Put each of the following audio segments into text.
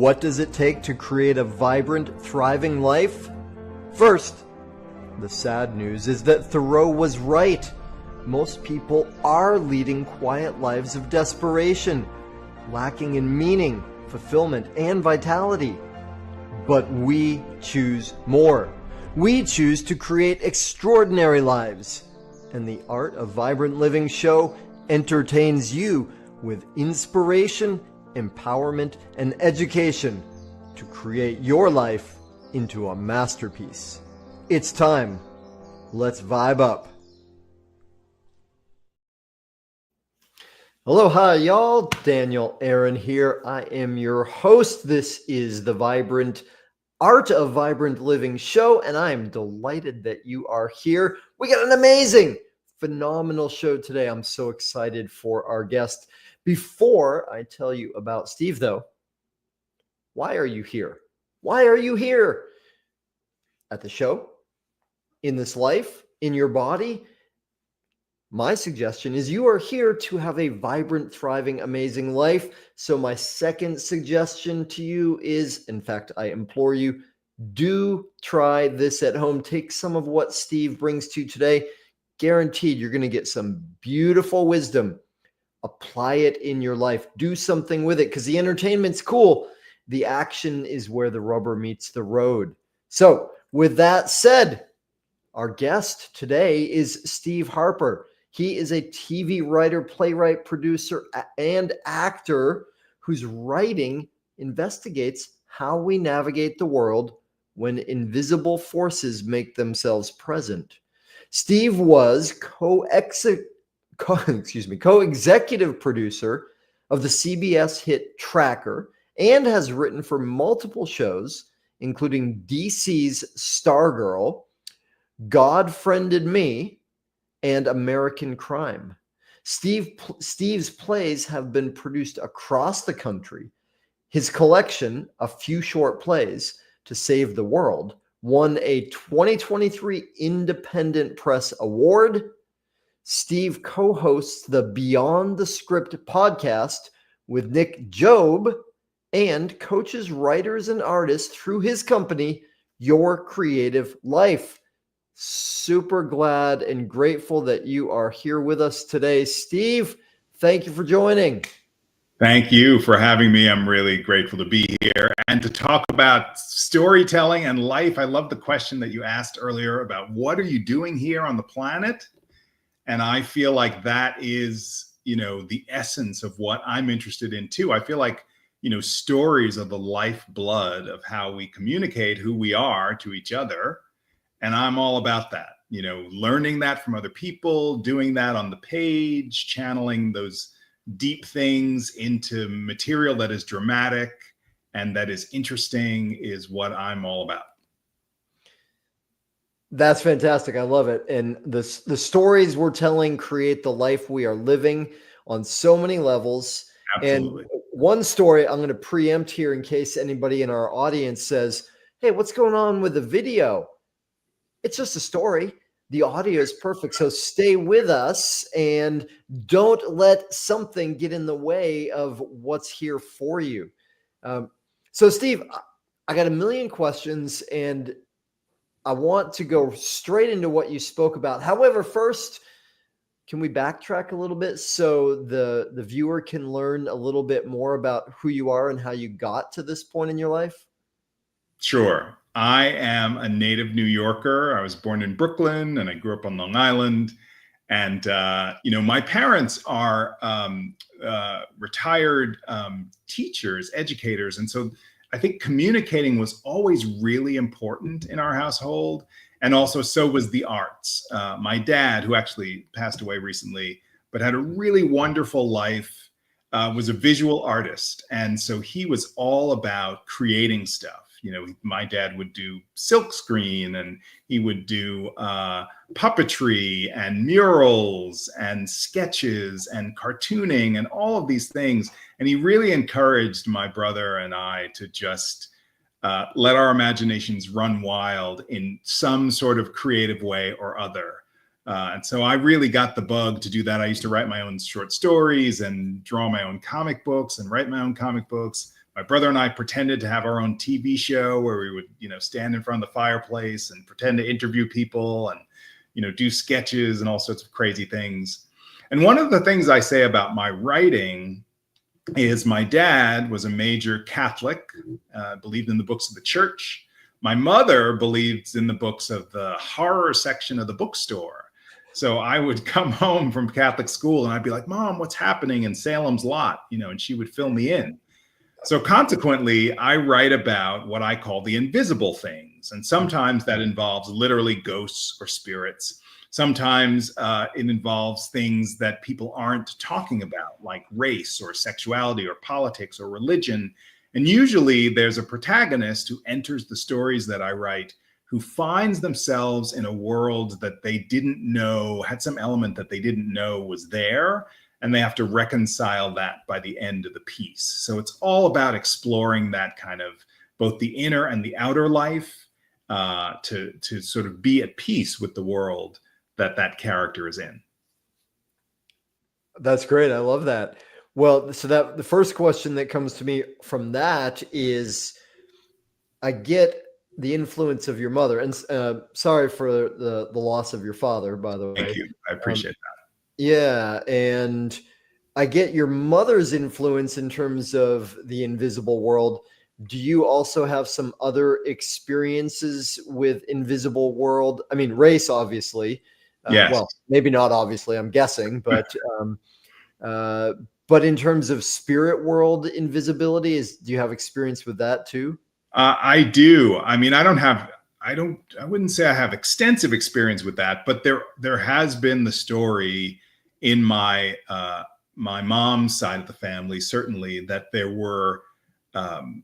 What does it take to create a vibrant, thriving life? First, the sad news is that Thoreau was right. Most people are leading quiet lives of desperation, lacking in meaning, fulfillment, and vitality. But we choose more. We choose to create extraordinary lives. And the Art of Vibrant Living show entertains you with inspiration, empowerment, and education to create your life into a masterpiece. It's time. Let's vibe up. Aloha, y'all. Daniel Aaron here. I am your host. This is the Art of Vibrant Living show, and I am delighted that you are here. We got an amazing, phenomenal show today. I'm so excited for our guest. Before I tell you about Steve, though, why are you here? Why are you here at the show, in this life, in your body? My suggestion is you are here to have a vibrant, thriving, amazing life. So my second suggestion to you is, in fact, I implore you, do try this at home. Take some of what Steve brings to you today. Guaranteed you're going to get some beautiful wisdom. Apply it in your life. Do something with it because the entertainment's cool. The action is where the rubber meets the road. So with that said, our guest today is Steve Harper. He is a TV writer, playwright, producer, and actor whose writing investigates how we navigate the world when invisible forces make themselves present. Steve was co-executive producer of the CBS hit Tracker and has written for multiple shows, including DC's Stargirl, God Friended Me, and American Crime. Steve's plays have been produced across the country. His collection, A Few Short Plays to Save the World, won a 2023 Independent Press Award. Steve co-hosts the Beyond the Script podcast with Nick Job and coaches writers and artists through his company, Your Creative Life. Super glad and grateful that you are here with us today. Steve, thank you for joining. Thank you for having me. I'm really grateful to be here and to talk about storytelling and life. I love the question that you asked earlier about what are you doing here on the planet? And I feel like that is, the essence of what I'm interested in too. I feel like, stories are the lifeblood of how we communicate who we are to each other. And I'm all about that, learning that from other people, doing that on the page, channeling those deep things into material that is dramatic and that is interesting is what I'm all about. That's fantastic. I love it. And the stories we're telling create the life we are living on so many levels. Absolutely. And one story I'm going to preempt here in case anybody in our audience says, hey, what's going on with the video? It's just a story. The audio is perfect. So stay with us and don't let something get in the way of what's here for you. So Steve, I got a million questions and I want to go straight into what you spoke about. However, first, can we backtrack a little bit so the viewer can learn a little bit more about who you are and how you got to this point in your life? Sure. I am a native New Yorker. I was born in Brooklyn and I grew up on Long Island. And, my parents are retired teachers, educators. And so I think communicating was always really important in our household. And also so was the arts. My dad, who actually passed away recently, but had a really wonderful life, was a visual artist. And so he was all about creating stuff. My dad would do silk screen and he would do puppetry and murals and sketches and cartooning and all of these things. And he really encouraged my brother and I to just let our imaginations run wild in some sort of creative way or other. And so I really got the bug to do that. I used to write my own short stories and draw my own comic books and write my own comic books. my brother and I pretended to have our own TV show where we would, stand in front of the fireplace and pretend to interview people and, do sketches and all sorts of crazy things. And one of the things I say about my writing is my dad was a major Catholic, believed in the books of the church. My mother believed in the books of the horror section of the bookstore. So I would come home from Catholic school and I'd be like, Mom, what's happening in Salem's Lot? And she would fill me in. So consequently, I write about what I call the invisible things. And sometimes that involves literally ghosts or spirits. Sometimes it involves things that people aren't talking about, like race or sexuality or politics or religion. And usually there's a protagonist who enters the stories that I write who finds themselves in a world that they didn't know, had some element that they didn't know was there. And they have to reconcile that by the end of the piece. So it's all about exploring that kind of both the inner and the outer life to sort of be at peace with the world that character is in. That's great. I love that. Well, so that the first question that comes to me from that is, I get the influence of your mother, and sorry for the loss of your father, by the way. Thank you. I appreciate that. Yeah. And I get your mother's influence in terms of the invisible world. Do you also have some other experiences with invisible world? I mean, race, obviously. Yes. Well, maybe not obviously, I'm guessing, but in terms of spirit world invisibility, do you have experience with that too? I do. I mean, I wouldn't say I have extensive experience with that, but there has been the story in my mom's side of the family, certainly, that there were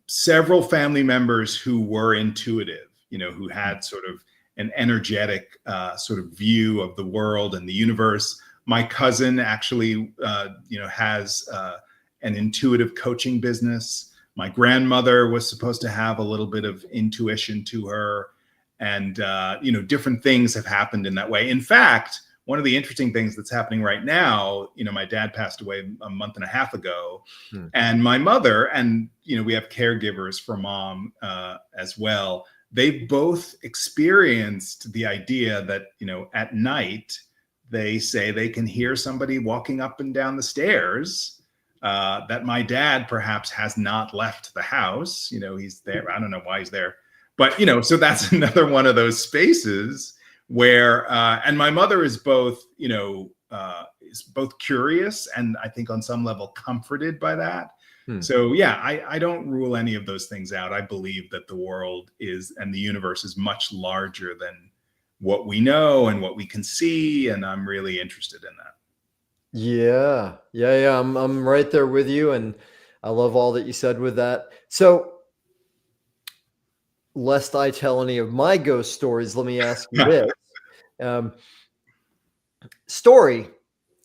several family members who were intuitive, who had sort of an energetic sort of view of the world and the universe. My cousin actually, has an intuitive coaching business. My grandmother was supposed to have a little bit of intuition to her, and different things have happened in that way. In fact, one of the interesting things that's happening right now, my dad passed away a month and a half ago, and my mother, and we have caregivers for Mom as well. They've both experienced the idea that at night they say they can hear somebody walking up and down the stairs. That my dad perhaps has not left the house. He's there. I don't know why he's there, but so that's another one of those spaces where, and my mother is both, is both curious and I think on some level comforted by that. So yeah, I don't rule any of those things out. I believe that the world is, and the universe is much larger than what we know and what we can see. And I'm really interested in that. Yeah. I'm right there with you. And I love all that you said with that. So lest I tell any of my ghost stories, let me ask you this. Story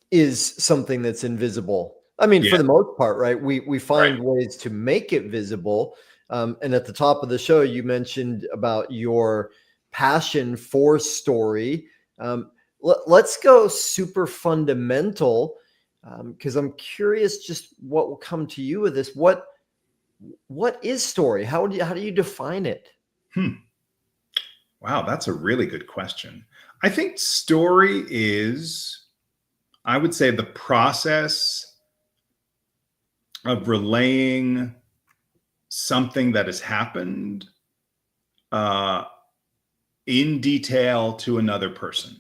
is something that's invisible. I mean, for the most part, right? We find ways to make it visible. And at the top of the show, you mentioned about your passion for story. Let's go super fundamental, because I'm curious just what will come to you with this. What is story? How do you define it? Wow, that's a really good question. I think story is, I would say, the process of relaying something that has happened in detail to another person.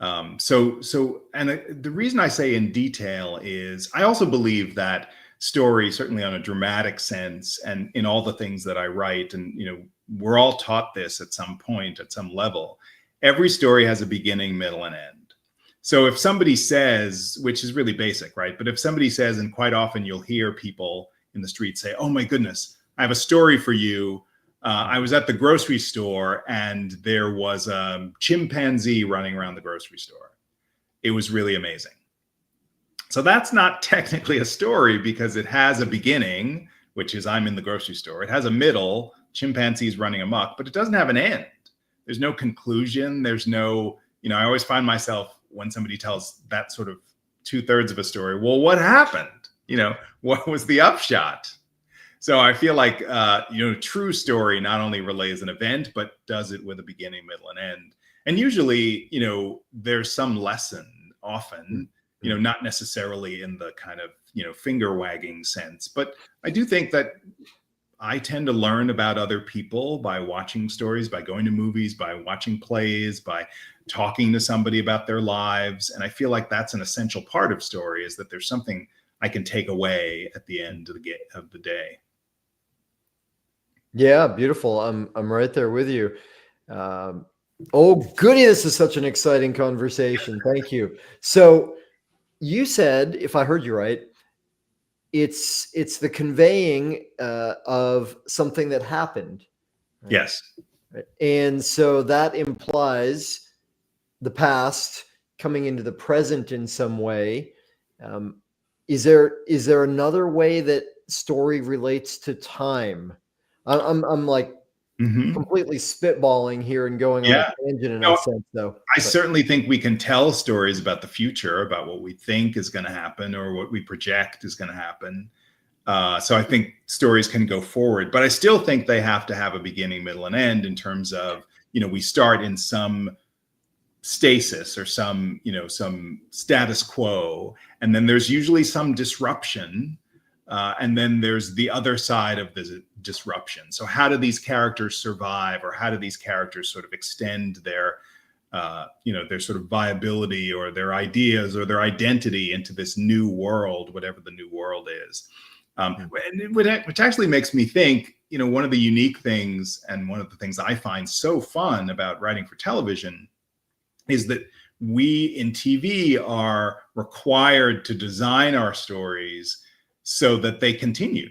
And the reason I say in detail is I also believe that story, certainly on a dramatic sense, and in all the things that I write, and we're all taught this at some point, at some level, every story has a beginning, middle, and end. So if somebody says, which is really basic, right? But if somebody says, and quite often you'll hear people in the street say, oh my goodness, I have a story for you. I was at the grocery store and there was a chimpanzee running around the grocery store. It was really amazing. So that's not technically a story because it has a beginning, which is I'm in the grocery store. It has a middle, chimpanzees running amok, but it doesn't have an end. There's no conclusion. There's no, I always find myself when somebody tells that sort of 2/3 of a story, well, what happened? What was the upshot? So I feel like, true story not only relays an event, but does it with a beginning, middle, and end. And usually, there's some lesson often, not necessarily in the kind of, finger wagging sense. But I do think that I tend to learn about other people by watching stories, by going to movies, by watching plays, by talking to somebody about their lives. And I feel like that's an essential part of story, is that there's something I can take away at the end of the day. Yeah, beautiful. I'm right there with you. Oh, goody, this is such an exciting conversation. Thank you. So you said, if I heard you right, it's the conveying of something that happened. Right? Yes. Right. And so that implies the past coming into the present in some way. Is there another way that story relates to time? I'm like completely spitballing here and going on a tangent in a sense, though. I certainly think we can tell stories about the future, about what we think is going to happen or what we project is going to happen. So I think stories can go forward, but I still think they have to have a beginning, middle, and end, in terms of, we start in some stasis or some status quo, and then there's usually some disruption. And then there's the other side of the disruption. So how do these characters survive, or how do these characters sort of extend their sort of viability or their ideas or their identity into this new world, whatever the new world is. Which actually makes me think, one of the unique things, and one of the things I find so fun about writing for television, is that we in TV are required to design our stories so that they continue,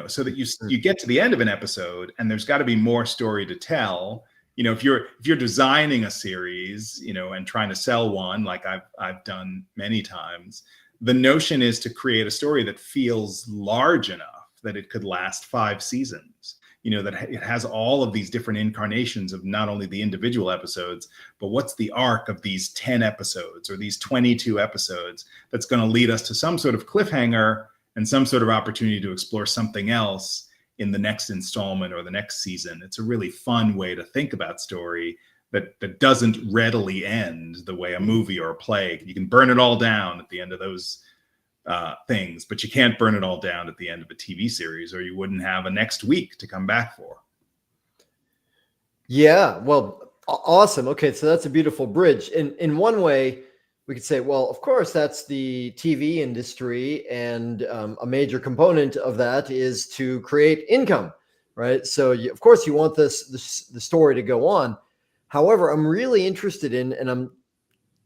so that you get to the end of an episode and there's got to be more story to tell. If you're designing a series, and trying to sell one, like I've done many times, the notion is to create a story that feels large enough that it could last 5 seasons. That it has all of these different incarnations of not only the individual episodes, but what's the arc of these 10 episodes or these 22 episodes that's going to lead us to some sort of cliffhanger and some sort of opportunity to explore something else in the next installment or the next season. It's a really fun way to think about story that doesn't readily end the way a movie or a play. You can burn it all down at the end of those things, but you can't burn it all down at the end of a TV series, or you wouldn't have a next week to come back for. Yeah, well, awesome. Okay, so that's a beautiful bridge. In one way, we could say, well, of course, that's the TV industry, and a major component of that is to create income, right? So, of course, you want the story to go on. However, I'm really interested in, and I'm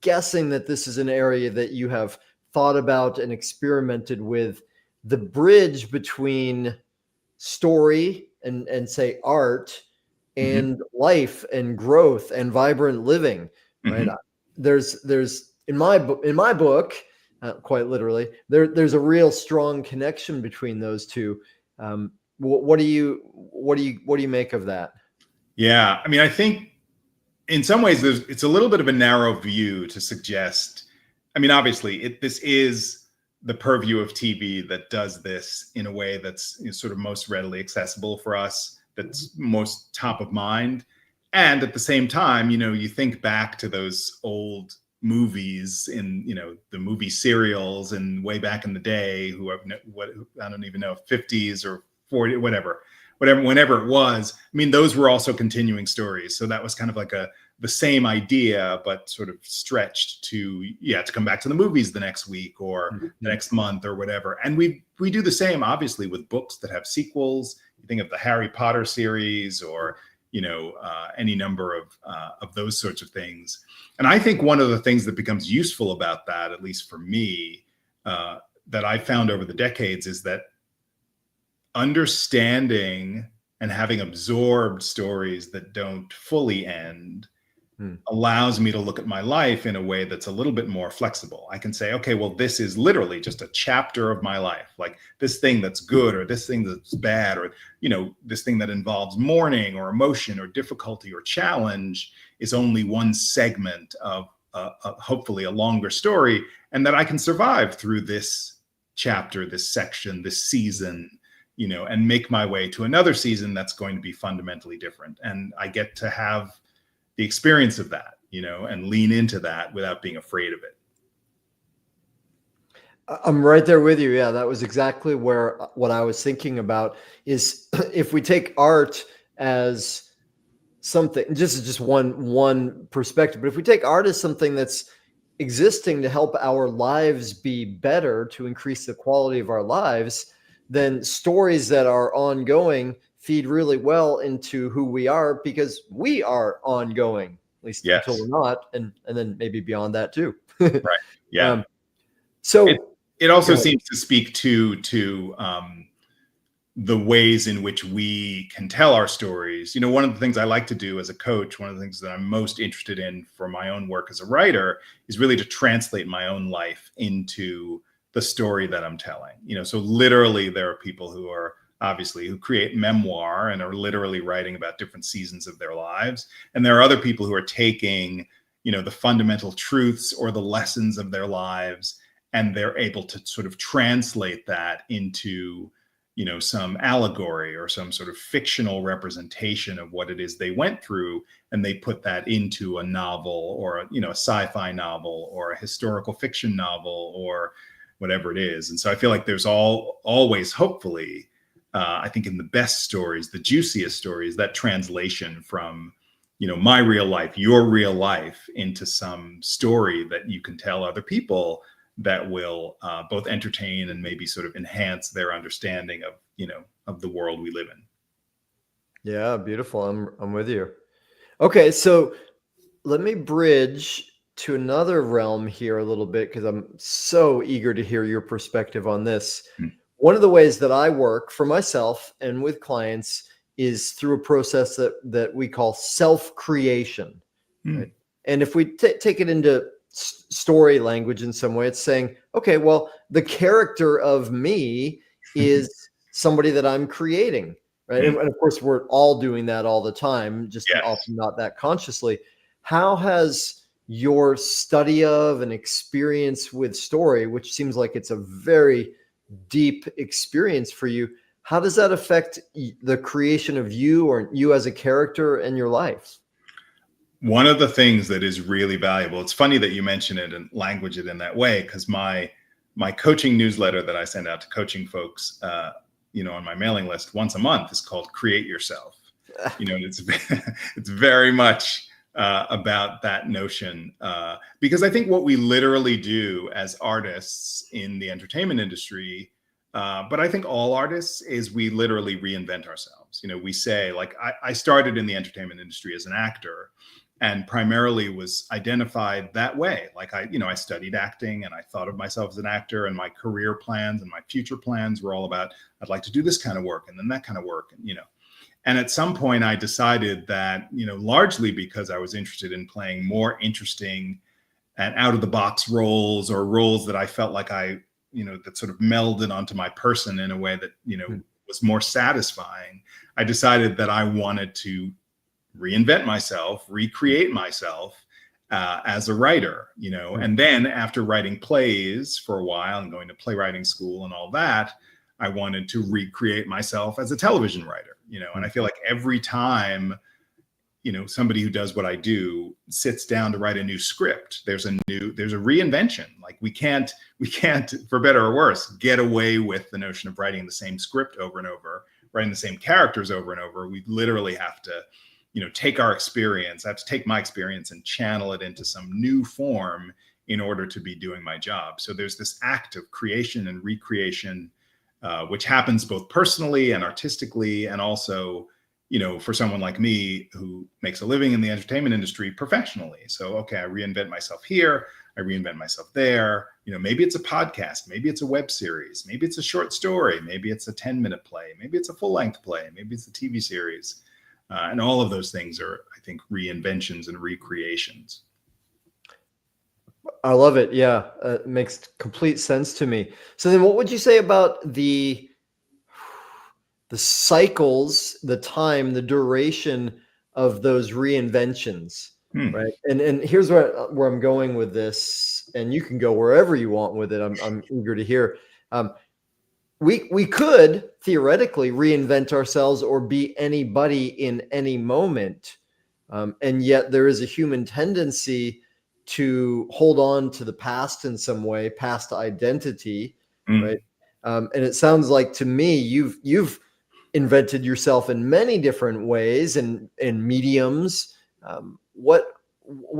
guessing that this is an area that you have thought about and experimented with, the bridge between story and say art and life and growth and vibrant living, right? There's in my book, quite literally, there's a real strong connection between those two. What do you make of that? Yeah, I mean, I think in some ways it's a little bit of a narrow view to suggest. I mean, obviously, this is the purview of TV that does this in a way that's sort of most readily accessible for us, that's most top of mind. And at the same time, you think back to those old movies in, the movie serials and way back in the day, I don't even know, 50s or 40, whenever it was. I mean, those were also continuing stories. So that was kind of like the same idea, but sort of stretched to come back to the movies the next week or the next month or whatever. And we do the same, obviously, with books that have sequels. You think of the Harry Potter series, or any number of those sorts of things. And I think one of the things that becomes useful about that, at least for me, that I found over the decades, is that understanding and having absorbed stories that don't fully end allows me to look at my life in a way that's a little bit more flexible. I can say, okay, well, this is literally just a chapter of my life. Like this thing that's good, or this thing that's bad, or, this thing that involves mourning or emotion or difficulty or challenge is only one segment of hopefully a longer story, and that I can survive through this chapter, this section, this season, and make my way to another season that's going to be fundamentally different. And I get to have the experience of that, and lean into that without being afraid of it. I'm right there with you. Yeah, that was exactly what I was thinking about is if we take art as something, just one perspective, but if we take art as something that's existing to help our lives be better, to increase the quality of our lives, then stories that are ongoing feed really well into who we are, because we are ongoing, at least until we're not, and then maybe beyond that too. Right. Yeah. So it also seems to speak to the ways in which we can tell our stories. One of the things I like to do as a coach, one of the things that I'm most interested in for my own work as a writer, is really to translate my own life into the story that I'm telling. So literally there are people who create memoir and are literally writing about different seasons of their lives. And there are other people who are taking, the fundamental truths or the lessons of their lives, and they're able to sort of translate that into, some allegory or some sort of fictional representation of what it is they went through. And they put that into a novel or, a sci-fi novel or a historical fiction novel or whatever it is. And so I feel like there's always, hopefully, I think in the best stories, the juiciest stories, that translation from, my real life, your real life, into some story that you can tell other people that will both entertain and maybe sort of enhance their understanding of, of the world we live in. Yeah, beautiful. I'm with you. Okay, so let me bridge to another realm here a little bit, because I'm so eager to hear your perspective on this. One of the ways that I work for myself and with clients is through a process that we call self-creation. Right? And if we take it into story language in some way, it's saying, okay, well, the character of me is somebody that I'm creating, right? And of course, we're all doing that all the time, just often not that consciously. How has your study of and experience with story, which seems like it's a very deep experience for you, how does that affect the creation of you or you as a character and your life? One of the things that is really valuable, it's funny that you mention it and language it in that way, because my coaching newsletter that I send out to coaching folks, on my mailing list once a month is called Create Yourself. And it's very much about that notion, because I think what we literally do as artists in the entertainment industry, but I think all artists, is we literally reinvent ourselves. We say, like, I started in the entertainment industry as an actor, and primarily was identified that way. Like I studied acting, and I thought of myself as an actor, and my career plans and my future plans were all about, I'd like to do this kind of work and then that kind of work. And at some point I decided that, largely because I was interested in playing more interesting and out of the box roles, or roles that I felt like that sort of melded onto my person in a way that, was more satisfying. I decided that I wanted to reinvent myself, recreate myself as a writer, and then after writing plays for a while and going to playwriting school and all that, I wanted to recreate myself as a television writer, and I feel like every time, somebody who does what I do sits down to write a new script, there's a reinvention. Like we can't, for better or worse, get away with the notion of writing the same script over and over, writing the same characters over and over. We literally have to, take our experience. I have to take my experience and channel it into some new form in order to be doing my job. So there's this act of creation and recreation, which happens both personally and artistically, and also, for someone like me who makes a living in the entertainment industry professionally. So, okay, I reinvent myself here, I reinvent myself there. Maybe it's a podcast, maybe it's a web series, maybe it's a short story, maybe it's a 10-minute play, maybe it's a full-length play, maybe it's a TV series. And all of those things are, I think, reinventions and recreations. I love it. Yeah, it makes complete sense to me. So then what would you say about the cycles, the time, the duration of those reinventions, right? And here's where I'm going with this, and you can go wherever you want with it. I'm eager to hear. we could theoretically reinvent ourselves or be anybody in any moment. And yet there is a human tendency to hold on to the past in some way, past identity, right? And it sounds like to me, you've invented yourself in many different ways and mediums. What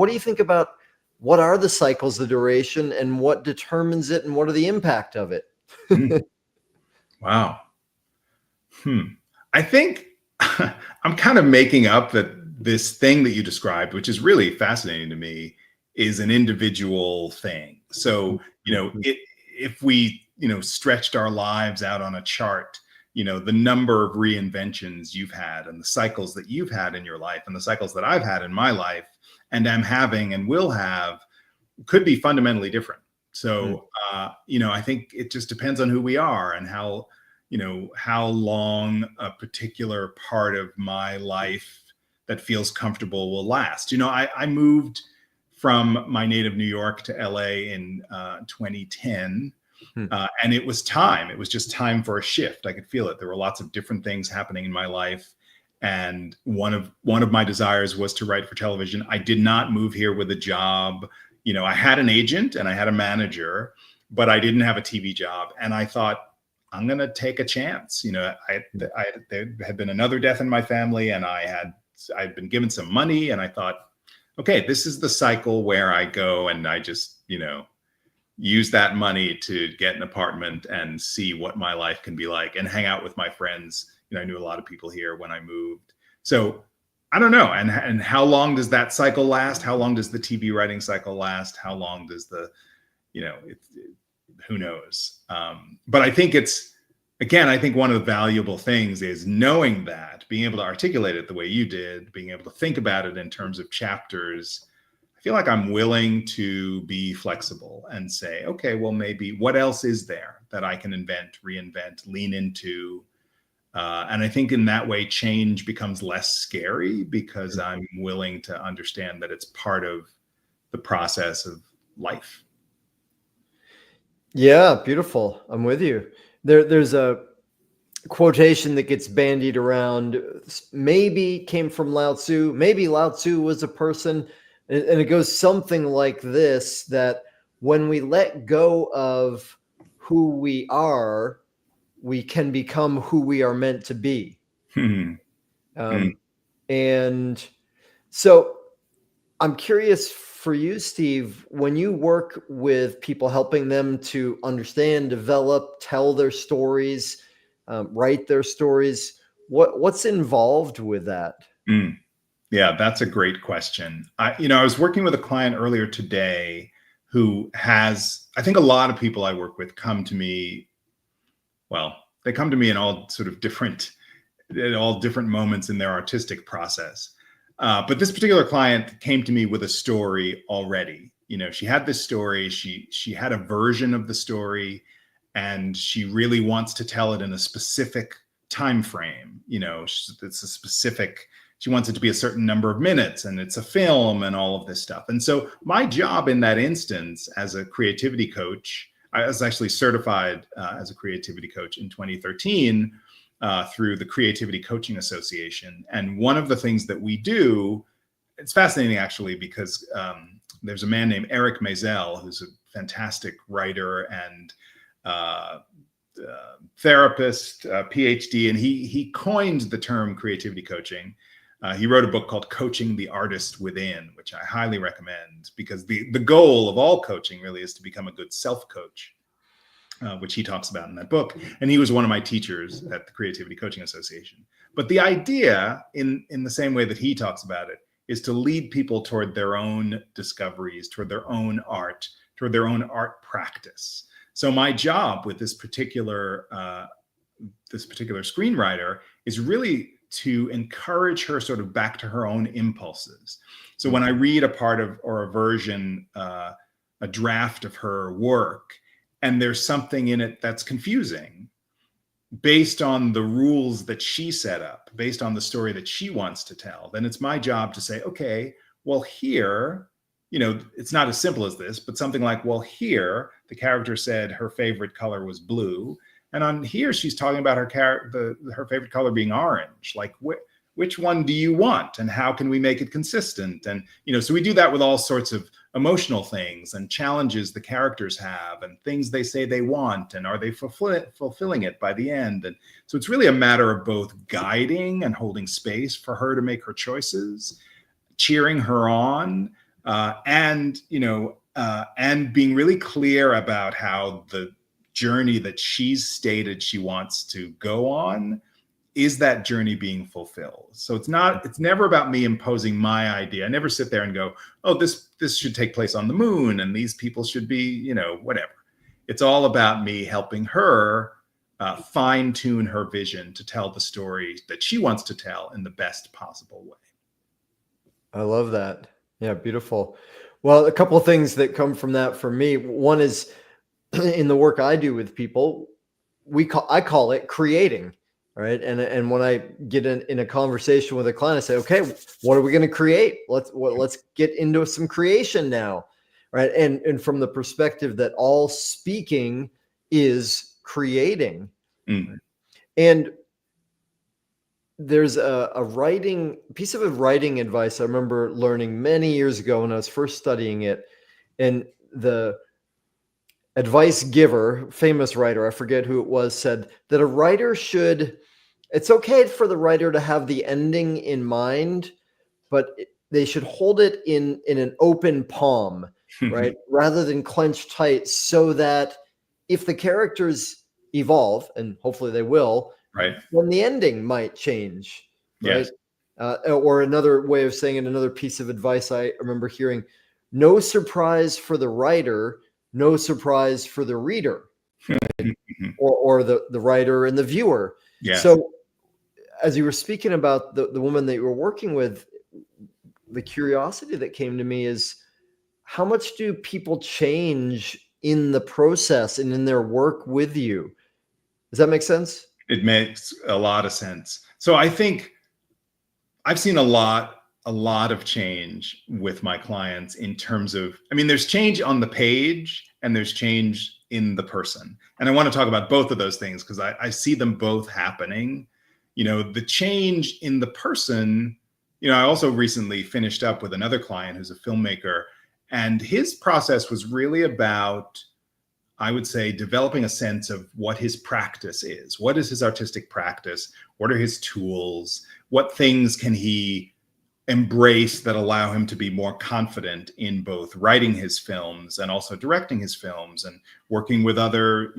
do you think about what are the cycles, the duration, and what determines it, and what are the impact of it? Wow. I think I'm kind of making up that this thing that you described, which is really fascinating to me, is an individual thing. So, if we, stretched our lives out on a chart, the number of reinventions you've had and the cycles that you've had in your life and the cycles that I've had in my life and am having and will have could be fundamentally different. So, I think it just depends on who we are and how long a particular part of my life that feels comfortable will last. I moved from my native New York to LA in 2010. And it was time. It was just time for a shift. I could feel it. There were lots of different things happening in my life. And one of my desires was to write for television. I did not move here with a job. I had an agent and I had a manager, but I didn't have a TV job. And I thought, I'm going to take a chance. There had been another death in my family and I'd been given some money, and I thought, okay, this is the cycle where I go and I just, use that money to get an apartment and see what my life can be like and hang out with my friends. I knew a lot of people here when I moved. So I don't know. And how long does that cycle last? How long does the TV writing cycle last? How long does the, who knows? But I think I think one of the valuable things is knowing that, being able to articulate it the way you did, being able to think about it in terms of chapters. I feel like I'm willing to be flexible and say, okay, well, maybe what else is there that I can invent, reinvent, lean into? And I think in that way, change becomes less scary because I'm willing to understand that it's part of the process of life. Yeah, beautiful. I'm with you. There's a quotation that gets bandied around, maybe came from Lao Tzu, maybe Lao Tzu was a person, and it goes something like this, that when we let go of who we are, we can become who we are meant to be. And so I'm curious for you, Steve, when you work with people, helping them to understand, develop, tell their stories, write their stories, what's involved with that? Yeah, that's a great question. I was working with a client earlier today who has, I think a lot of people I work with come to me. Well, they come to me in all sort of different moments in their artistic process. But this particular client came to me with a story already. She had this story. She had a version of the story, and she really wants to tell it in a specific time frame. It's a specific. She wants it to be a certain number of minutes, and it's a film and all of this stuff. And so my job in that instance as a creativity coach, I was actually certified as a creativity coach in 2013 through the Creativity Coaching Association. And one of the things that we do, it's fascinating actually, because there's a man named Eric Maisel, who's a fantastic writer and therapist, PhD, and he coined the term creativity coaching. He wrote a book called Coaching the Artist Within, which I highly recommend, because the goal of all coaching really is to become a good self-coach, which he talks about in that book. And he was one of my teachers at the Creativity Coaching Association. But the idea, in the same way that he talks about it, is to lead people toward their own discoveries, toward their own art, toward their own art practice. So my job with this particular screenwriter is really to encourage her sort of back to her own impulses. So when I read a part of, or a version, a draft of her work, and there's something in it that's confusing based on the rules that she set up, based on the story that she wants to tell, then it's my job to say, okay, well, here, it's not as simple as this, but something like, well, here, the character said her favorite color was blue. And on here, she's talking about her favorite color being orange. Like, which one do you want, and how can we make it consistent? And, so we do that with all sorts of emotional things and challenges the characters have and things they say they want, and are they fulfilling it by the end? And so it's really a matter of both guiding and holding space for her to make her choices, cheering her on, and being really clear about how the journey that she's stated she wants to go on, is that journey being fulfilled? So it's never about me imposing my idea. I never sit there and go, oh, this should take place on the moon and these people should be, whatever. It's all about me helping her fine tune her vision to tell the story that she wants to tell in the best possible way. I love that. Yeah, beautiful. Well, a couple of things that come from that for me. One is in the work I do with people, I call it creating. Right. And when I get in a conversation with a client, I say, okay, what are we going to create? Let's get into some creation now. Right. And from the perspective that all speaking is creating. Mm. And there's a piece of writing advice I remember learning many years ago when I was first studying it. And the advice giver, famous writer, I forget who it was, said that a writer it's okay for the writer to have the ending in mind, but they should hold it in an open palm, right? Rather than clenched tight, so that if the characters evolve, and hopefully they will, right, then the ending might change, right? Yes. Or another way of saying it, another piece of advice I remember hearing: no surprise for the writer, no surprise for the reader, right? or the writer and the viewer. Yeah. So as you were speaking about the woman that you were working with, the curiosity that came to me is, how much do people change in the process and in their work with you? Does that make sense? It makes a lot of sense. So I think I've seen a lot of change with my clients in terms of, there's change on the page and there's change in the person. And I want to talk about both of those things because I see them both happening. The change in the person, I also recently finished up with another client who's a filmmaker, and his process was really about, I would say, developing a sense of what his practice is. What is his artistic practice? What are his tools? What things can he embrace that allow him to be more confident in both writing his films and also directing his films, and working with other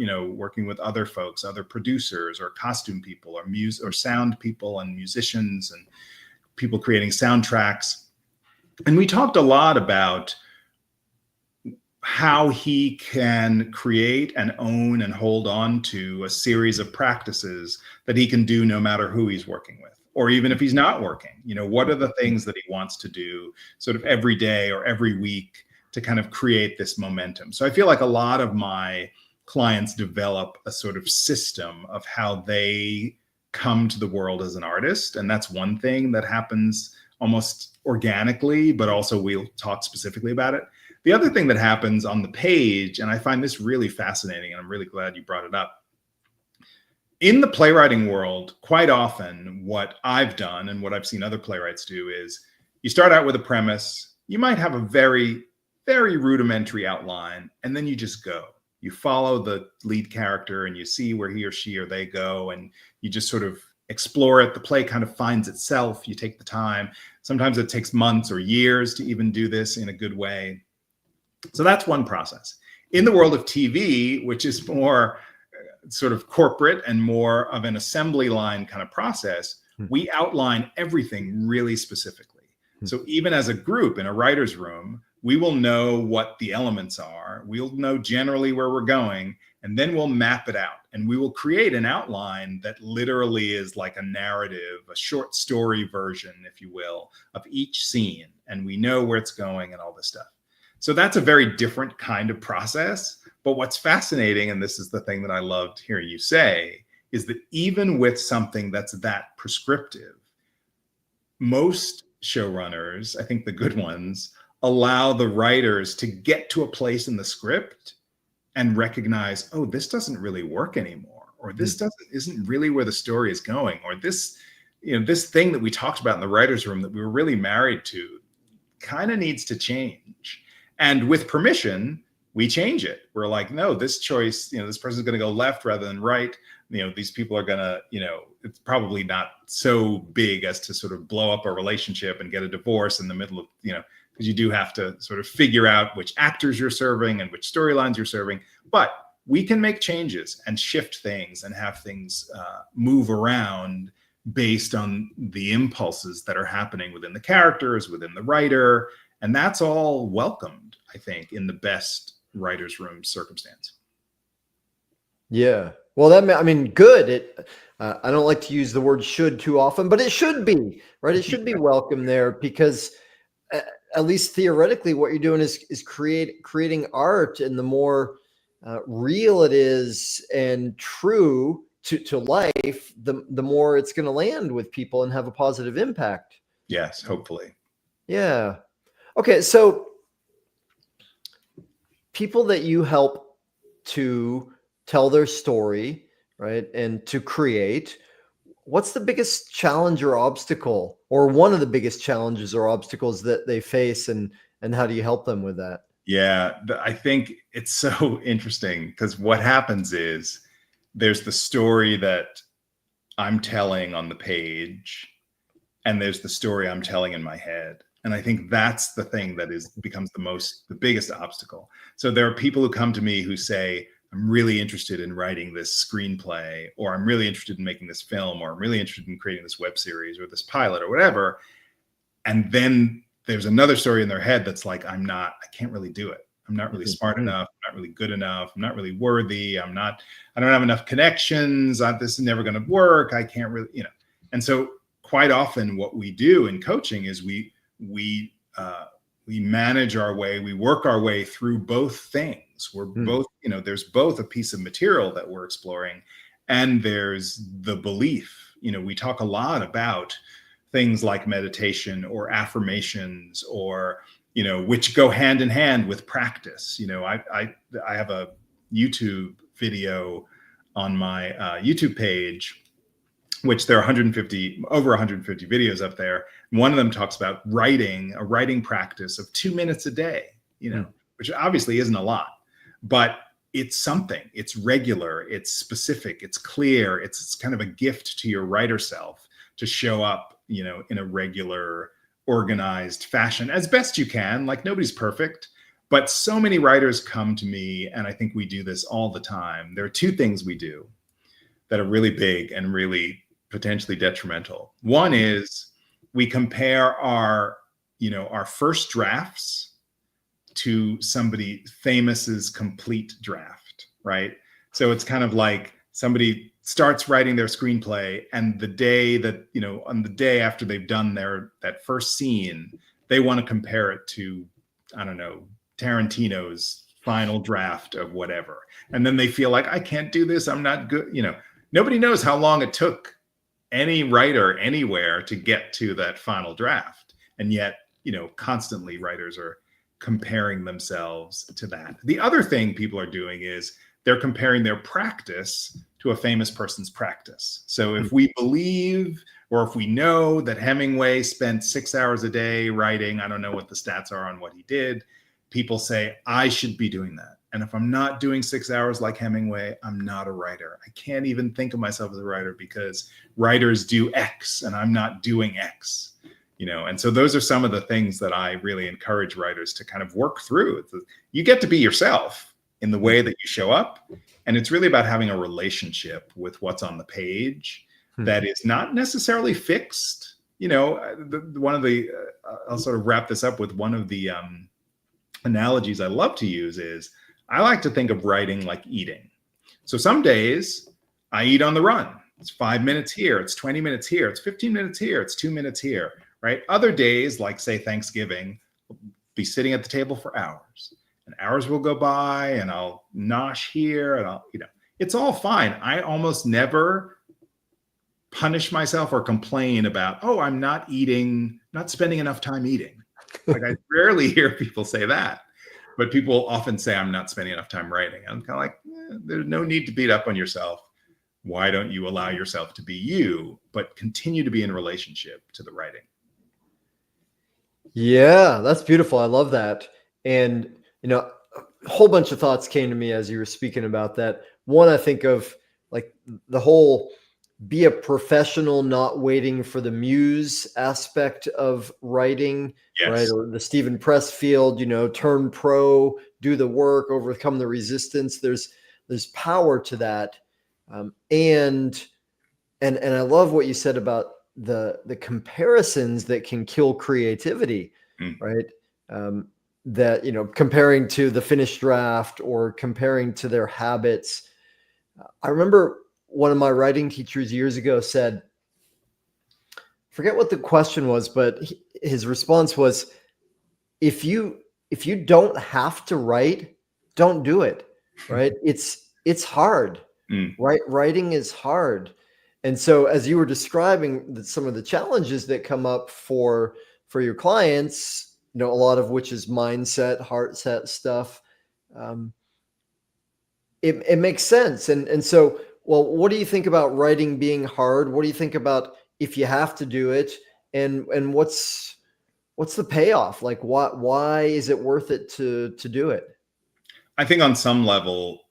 folks, other producers or costume people or sound people and musicians and people creating soundtracks. And we talked a lot about how he can create and own and hold on to a series of practices that he can do no matter who he's working with, or even if he's not working. What are the things that he wants to do sort of every day or every week to kind of create this momentum? So I feel like a lot of my clients develop a sort of system of how they come to the world as an artist. And that's one thing that happens almost organically, but also we'll talk specifically about it. The other thing that happens on the page, and I find this really fascinating, and I'm really glad you brought it up. In the playwriting world, quite often what I've done and what I've seen other playwrights do is you start out with a premise, you might have a very, very rudimentary outline, and then you just go. You follow the lead character and you see where he or she or they go, and you just sort of explore it. The play kind of finds itself. You take the time. Sometimes it takes months or years to even do this in a good way. So that's one process. In the world of TV, which is more sort of corporate and more of an assembly line kind of process, we outline everything really specifically. So even as a group in a writer's room, we will know what the elements are. We'll know generally where we're going, and then we'll map it out. And we will create an outline that literally is like a narrative, a short story version, if you will, of each scene. And we know where it's going and all this stuff. So that's a very different kind of process. But what's fascinating, and this is the thing that I loved hearing you say, is that even with something that's that prescriptive, most showrunners, I think the good ones, allow the writers to get to a place in the script and recognize, oh, this doesn't really work anymore, or this isn't really where the story is going, or this, this thing that we talked about in the writer's room that we were really married to kind of needs to change. And with permission, we change it. We're like, no, this choice, this person's going to go left rather than right. These people are going to, it's probably not so big as to sort of blow up a relationship and get a divorce in the middle of, because you do have to sort of figure out which actors you're serving and which storylines you're serving. But we can make changes and shift things and have things move around based on the impulses that are happening within the characters, within the writer. And that's all welcomed, I think, in the best writer's room circumstance. Yeah. Well, good. I don't like to use the word should too often, but it should be, right? It should be welcome there, because at least theoretically, what you're doing is creating art, and the more real it is and true to life, the more it's going to land with people and have a positive impact. Yes, hopefully. Yeah. Okay. So people that you help to tell their story, right, and to create, what's the biggest challenge or obstacle, or one of the biggest challenges or obstacles that they face, and how do you help them with that? Yeah, I think it's so interesting, because what happens is there's the story that I'm telling on the page, and there's the story I'm telling in my head. And I think that's the thing that becomes the biggest obstacle. So there are people who come to me who say, I'm really interested in writing this screenplay, or I'm really interested in making this film, or I'm really interested in creating this web series or this pilot or whatever. And then there's another story in their head that's like, I can't really do it. I'm not really smart enough. I'm not really good enough. I'm not really worthy. I don't have enough connections. This is never going to work. I can't really, And so quite often what we do in coaching is we manage our way, we work our way through both things. We're both, there's both a piece of material that we're exploring, and there's the belief. We talk a lot about things like meditation or affirmations, or, which go hand in hand with practice. I have a YouTube video on my YouTube page, which there are over 150 videos up there. One of them talks about a writing practice of 2 minutes a day, which obviously isn't a lot, but it's something. It's regular, it's specific, it's clear. It's kind of a gift to your writer self to show up, in a regular, organized fashion as best you can. Like, nobody's perfect, but so many writers come to me, and I think we do this all the time. There are two things we do that are really big and really potentially detrimental. One is we compare our first drafts to somebody famous's complete draft, right? So it's kind of like somebody starts writing their screenplay, and the day that, on the day after they've done that first scene, they want to compare it to, I don't know, Tarantino's final draft of whatever. And then they feel like, I can't do this. I'm not good. Nobody knows how long it took any writer anywhere to get to that final draft. And yet, constantly writers are comparing themselves to that. The other thing people are doing is they're comparing their practice to a famous person's practice. So if we believe, or if we know that Hemingway spent 6 hours a day writing, I don't know what the stats are on what he did, people say, I should be doing that. And if I'm not doing 6 hours like Hemingway, I'm not a writer. I can't even think of myself as a writer, because writers do X and I'm not doing X. And so those are some of the things that I really encourage writers to kind of work through. You get to be yourself in the way that you show up. And it's really about having a relationship with what's on the page that is not necessarily fixed. I'll sort of wrap this up with one of the analogies I love to use is, I like to think of writing like eating. So some days I eat on the run. It's 5 minutes here, it's 20 minutes here, it's 15 minutes here, it's 2 minutes here, right? Other days, like say Thanksgiving, I'll be sitting at the table for hours, and hours will go by, and I'll nosh here, and it's all fine. I almost never punish myself or complain about, I'm not spending enough time eating. Like, I rarely hear people say that. But people often say, I'm not spending enough time writing. I'm kind of like, there's no need to beat up on yourself. why don't you allow yourself to be you, but continue to be in relationship to the writing? Yeah, that's beautiful. I love that. And, a whole bunch of thoughts came to me as you were speaking about that. One, I think of like the whole be a professional, not waiting for the muse aspect of writing, right? Yes. Or the Stephen Pressfield, turn pro, do the work, overcome the resistance. There's power to that. And I love what you said about the comparisons that can kill creativity, Mm. right? That comparing to the finished draft or comparing to their habits. I remember one of my writing teachers years ago said, forget what the question was, but his response was, if you don't have to write, don't do it, right? It's hard, Mm. right? Writing is hard. And so as you were describing some of the challenges that come up for your clients, a lot of which is mindset, heart set stuff, it makes sense. And so, well, what do you think about writing being hard? What do you think about if you have to do it? And what's the payoff? Like, why is it worth it to do it? I think on some level,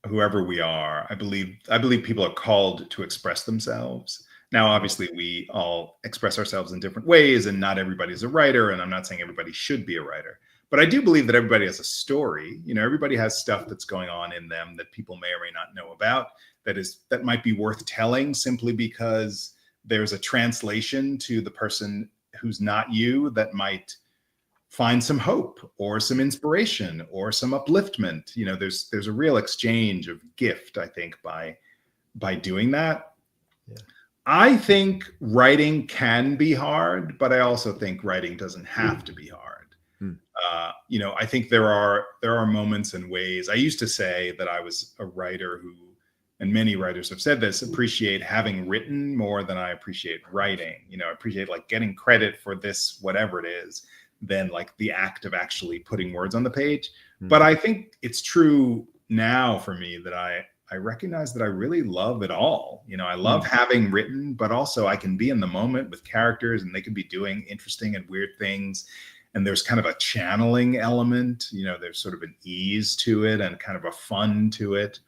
whoever we are, I believe people are called to express themselves. Now, obviously, we all express ourselves in different ways, and not everybody's a writer. And I'm not saying everybody should be a writer, but I do believe that everybody has a story. Everybody has stuff that's going on in them that people may or may not know about. That might be worth telling simply because there's a translation to the person who's not you that might find some hope or some inspiration or some upliftment. There's a real exchange of gift, I think, by doing that. Yeah. I think writing can be hard, but I also think writing doesn't have to be hard. I think there are moments and ways. I used to say that I was a writer who, and many writers have said this, appreciate having written more than I appreciate writing. I appreciate like getting credit for this, whatever it is, than like the act of actually putting words on the page. But I think it's true now for me that I recognize that I really love it all. I love having written, but also I can be in the moment with characters and they can be doing interesting and weird things. And there's kind of a channeling element, there's sort of an ease to it and kind of a fun to it.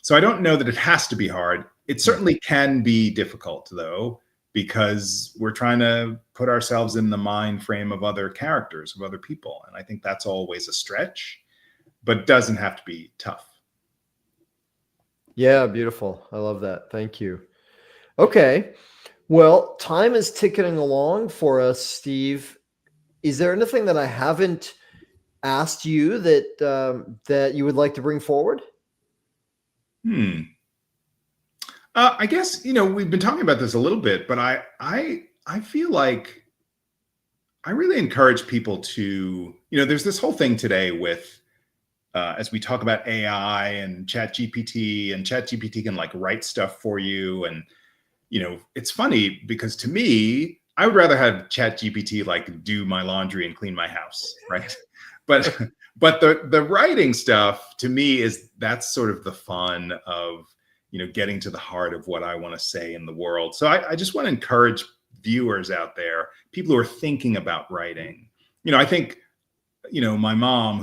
So I don't know that it has to be hard. It certainly can be difficult though, because we're trying to put ourselves in the mind frame of other characters, of other people. And I think that's always a stretch, but it doesn't have to be tough. Yeah, beautiful. I love that. Thank you. Okay. Well, time is ticking along for us, Steve. Is there anything that I haven't asked you that you would like to bring forward? I guess, we've been talking about this a little bit, but I feel like I really encourage people to, there's this whole thing today with, as we talk about AI and ChatGPT can like write stuff for you. And, it's funny because to me, I would rather have ChatGPT like do my laundry and clean my house, right? But the writing stuff to me that's sort of the fun of, getting to the heart of what I want to say in the world. So I just want to encourage viewers out there, people who are thinking about writing. I think, my mom,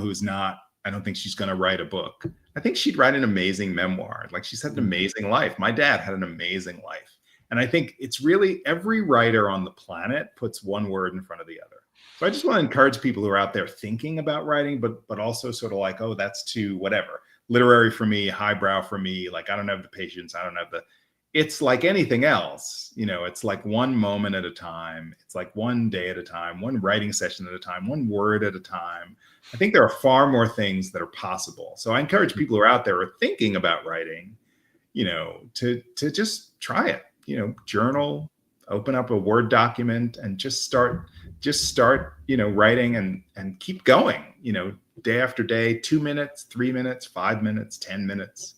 I don't think she's going to write a book. I think she'd write an amazing memoir. Like she's had an amazing life. My dad had an amazing life. And I think it's really every writer on the planet puts one word in front of the other. So I just want to encourage people who are out there thinking about writing, but also sort of like, oh, that's too whatever. Literary for me, highbrow for me. Like I don't have the patience. It's like anything else. It's like one moment at a time. It's like one day at a time, one writing session at a time, one word at a time. I think there are far more things that are possible. So I encourage people who are out there who are thinking about writing, to just try it. Journal, open up a Word document and just start, writing and keep going, day after day, 2 minutes, 3 minutes, 5 minutes, 10 minutes,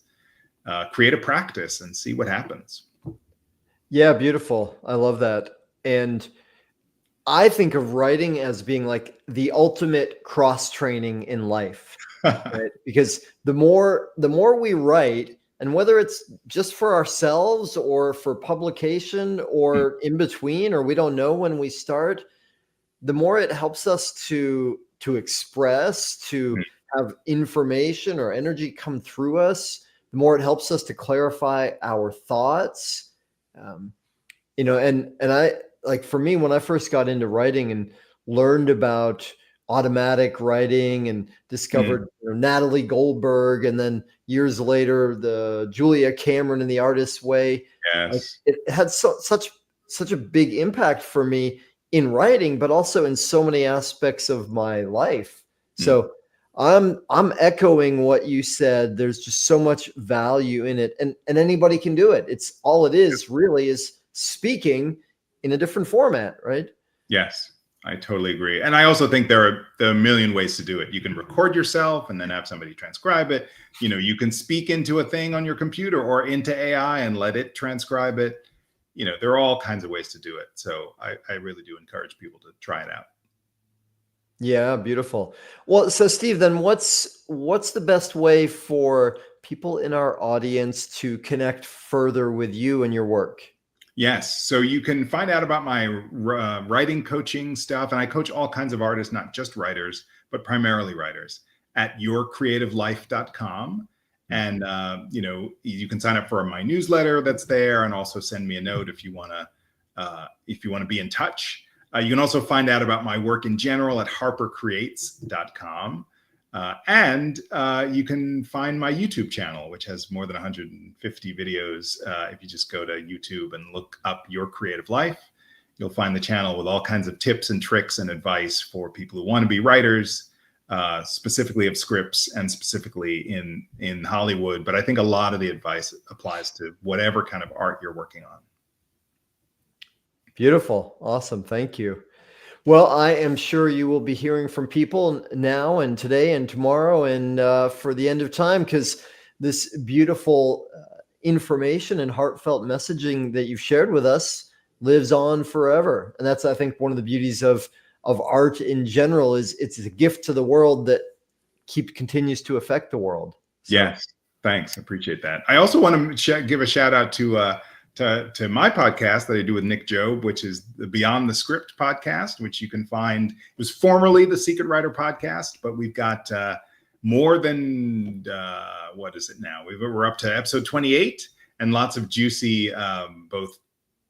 create a practice and see what happens. Yeah, beautiful. I love that. And I think of writing as being like the ultimate cross training in life, right? Because the more we write, And whether it's just for ourselves or for publication or in between, or we don't know when we start, the more it helps us to express, to have information or energy come through us, the more it helps us to clarify our thoughts. And I, like, for me, when I first got into writing and learned about automatic writing and discovered Natalie Goldberg, and then years later the Julia Cameron and the Artist's Way, Yes, it had such a big impact for me in writing, but also in so many aspects of my life. So I'm echoing what you said. There's just so much value in it, and anybody can do it. It's all it is really is speaking in a different format, right? Yes, I totally agree. And I also think there are a million ways to do it. You can record yourself and then have somebody transcribe it. You can speak into a thing on your computer or into AI and let it transcribe it. There are all kinds of ways to do it. So I really do encourage people to try it out. Yeah, beautiful. Well, so Steve, then what's the best way for people in our audience to connect further with you and your work? Yes. So you can find out about my writing coaching stuff. And I coach all kinds of artists, not just writers, but primarily writers, at yourcreativelife.com. And, you can sign up for my newsletter that's there, and also send me a note if you want to be in touch. You can also find out about my work in general at harpercreates.com. And you can find my YouTube channel, which has more than 150 videos. If you just go to YouTube and look up Your Creative Life, you'll find the channel with all kinds of tips and tricks and advice for people who want to be writers, specifically of scripts and specifically in Hollywood. But I think a lot of the advice applies to whatever kind of art you're working on. Beautiful. Awesome. Thank you. Well, I am sure you will be hearing from people now and today and tomorrow and for the end of time, because this beautiful information and heartfelt messaging that you've shared with us lives on forever. And that's, I think, one of the beauties of art in general, is it's a gift to the world that continues to affect the world. So. Yes. Thanks. I appreciate that. I also want to give a shout out to my podcast that I do with Nick Job, which is the Beyond the Script podcast, which you can find. It was formerly the Secret Writer podcast, but we've got more than, what is it now? We're up to episode 28, and lots of juicy, both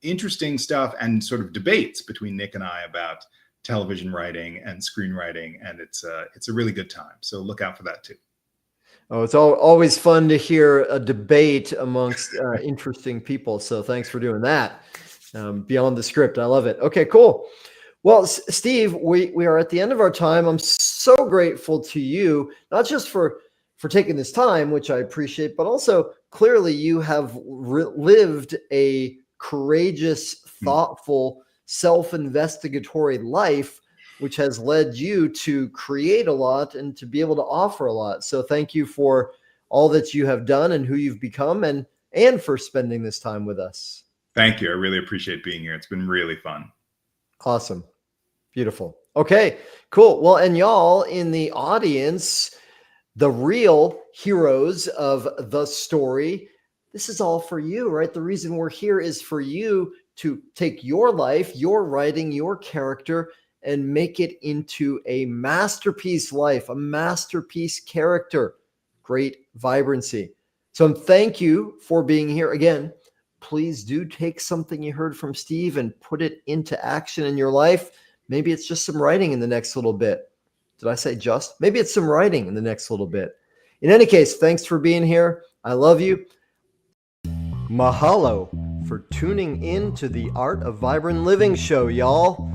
interesting stuff and sort of debates between Nick and I about television writing and screenwriting. And it's a really good time. So look out for that too. Oh, it's always fun to hear a debate amongst interesting people. So thanks for doing that. Beyond the Script. I love it. Okay, cool. Well, Steve, we are at the end of our time. I'm so grateful to you, not just for taking this time, which I appreciate, but also clearly you have lived a courageous, thoughtful, self-investigatory life, which has led you to create a lot and to be able to offer a lot. So thank you for all that you have done and who you've become, and for spending this time with us. Thank you. I really appreciate being here. It's been really fun. Awesome. Beautiful. Okay, cool. Well, and y'all in the audience, the real heroes of the story, this is all for you, right? The reason we're here is for you to take your life, your writing, your character, and make it into a masterpiece life, a masterpiece character, great vibrancy. So thank you for being here. Again, please do take something you heard from Steve and put it into action in your life. Maybe it's just some writing in the next little bit. Did I say just? Maybe it's some writing in the next little bit. In any case, thanks for being here. I love you. Mahalo for tuning in to the Art of Vibrant Living show, y'all.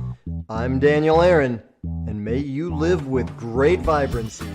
I'm Daniel Aaron, and may you live with great vibrancy.